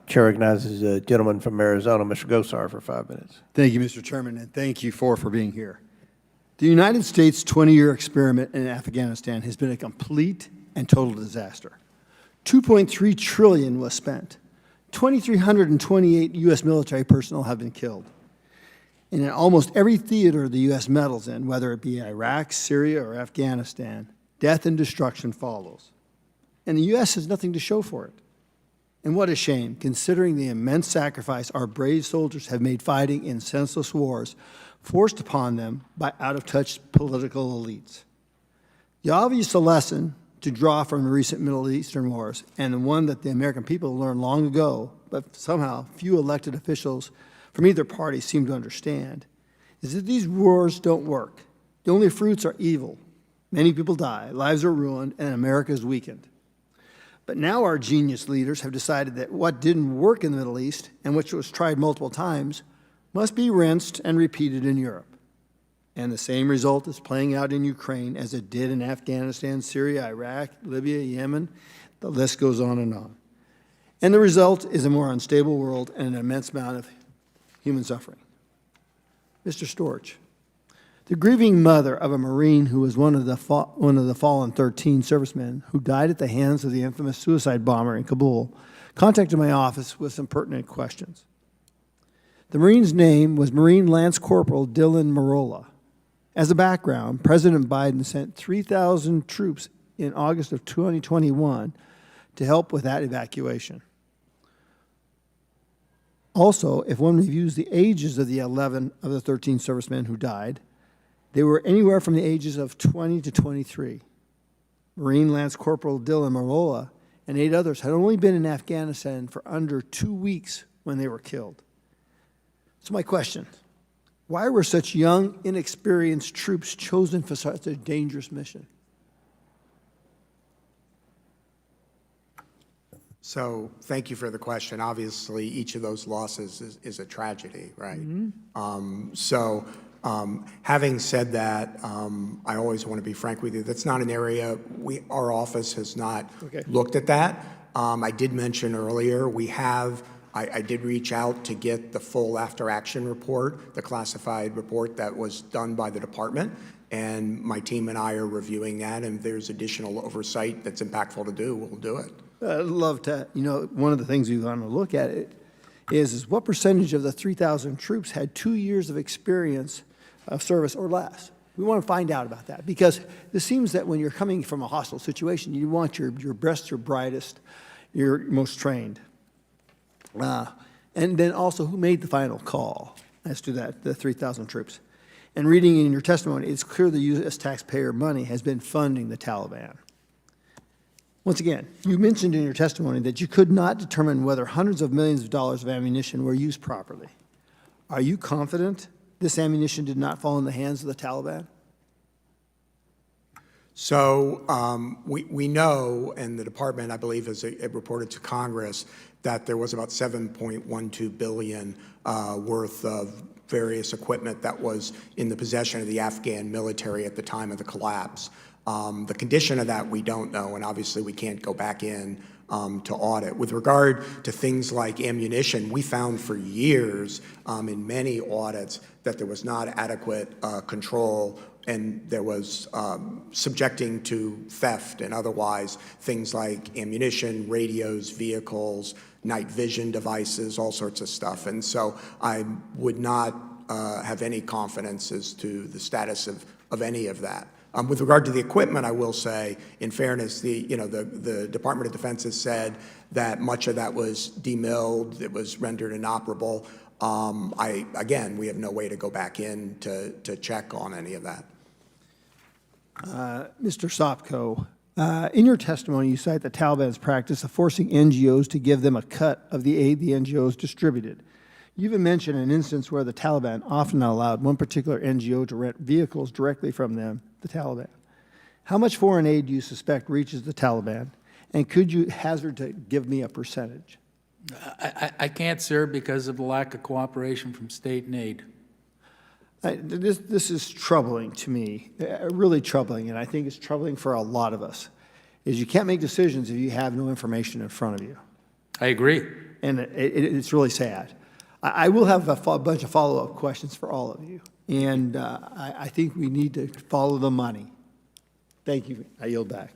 Chair recognizes the gentleman from Arizona, Mr. Gosar, for 5 minutes. Thank you, Mr. Chairman, and thank you for being here. The United States' 20-year experiment in Afghanistan has been a complete and total disaster. $2.3 trillion was spent. 2,328 U.S. military personnel have been killed. And in almost every theater the U.S. meddles in, whether it be Iraq, Syria, or Afghanistan, death and destruction follows. And the U.S. has nothing to show for it. And what a shame, considering the immense sacrifice our brave soldiers have made fighting in senseless wars forced upon them by out-of-touch political elites. The obvious lesson to draw from the recent Middle Eastern wars, and the one that the American people learned long ago, but somehow few elected officials from either party seem to understand, is that these wars don't work. The only fruits are evil. Many people die, lives are ruined, and America is weakened. But now our genius leaders have decided that what didn't work in the Middle East, and which was tried multiple times, must be rinsed and repeated in Europe. And the same result is playing out in Ukraine as it did in Afghanistan, Syria, Iraq, Libya, Yemen. The list goes on and on. And the result is a more unstable world and an immense amount of human suffering. Mr. Storch, the grieving mother of a Marine who was one of the fallen 13 servicemen who died at the hands of the infamous suicide bomber in Kabul, contacted my office with some pertinent questions. The Marine's name was Marine Lance Corporal Dylan Marola. As a background, President Biden sent 3,000 troops in August of 2021 to help with that evacuation. Also, if one reviews the ages of the 11 of the 13 servicemen who died, they were anywhere from the ages of 20 to 23. Marine Lance Corporal Dylan Marola and 8 others had only been in Afghanistan for under 2 weeks when they were killed. So my question, why were such young, inexperienced troops chosen for such a dangerous mission? So thank you for the question. Obviously, each of those losses is a tragedy, right? Having said that, I always want to be frank with you. That's not an area our office has not looked at that. I did mention earlier I did reach out to get the full after-action report, the classified report that was done by the department, and my team and I are reviewing that, and if there's additional oversight that's impactful to do, we'll do it. I'd love to, one of the things we want to look at is what percentage of the 3,000 troops had 2 years of experience of service or less? We want to find out about that, because it seems that when you're coming from a hostile situation, you want your best, your brightest, your most trained. And then also, who made the final call as to that, the 3,000 troops? And reading in your testimony, it's clear the U.S. taxpayer money has been funding the Taliban. Once again, you mentioned in your testimony that you could not determine whether hundreds of millions of dollars of ammunition were used properly. Are you confident this ammunition did not fall in the hands of the Taliban? So we know, and the department, I believe, has reported to Congress that there was about $7.12 billion worth of various equipment that was in the possession of the Afghan military at the time of the collapse. The condition of that we don't know, and obviously we can't go back in to audit. With regard to things like ammunition, we found for years in many audits that there was not adequate control, and there was subjecting to theft and otherwise things like ammunition, radios, vehicles, night vision devices, all sorts of stuff. And so I would not have any confidence as to the status of any of that. With regard to the equipment, I will say, in fairness, the Department of Defense has said that much of that was demilled, it was rendered inoperable. Again, we have no way to go back in to check on any of that. Mr. Sopko, in your testimony, you cite the Taliban's practice of forcing NGOs to give them a cut of the aid the NGOs distributed. You even mentioned an instance where the Taliban often allowed one particular NGO to rent vehicles directly from them, the Taliban. How much foreign aid do you suspect reaches the Taliban? And could you hazard to give me a percentage? I can't, sir, because of the lack of cooperation from state and aid. This is troubling to me, really troubling, and I think it's troubling for a lot of us, is you can't make decisions if you have no information in front of you. I agree. and it's really sad. I will have a bunch of follow-up questions for all of you, and I think we need to follow the money. Thank you. I yield back.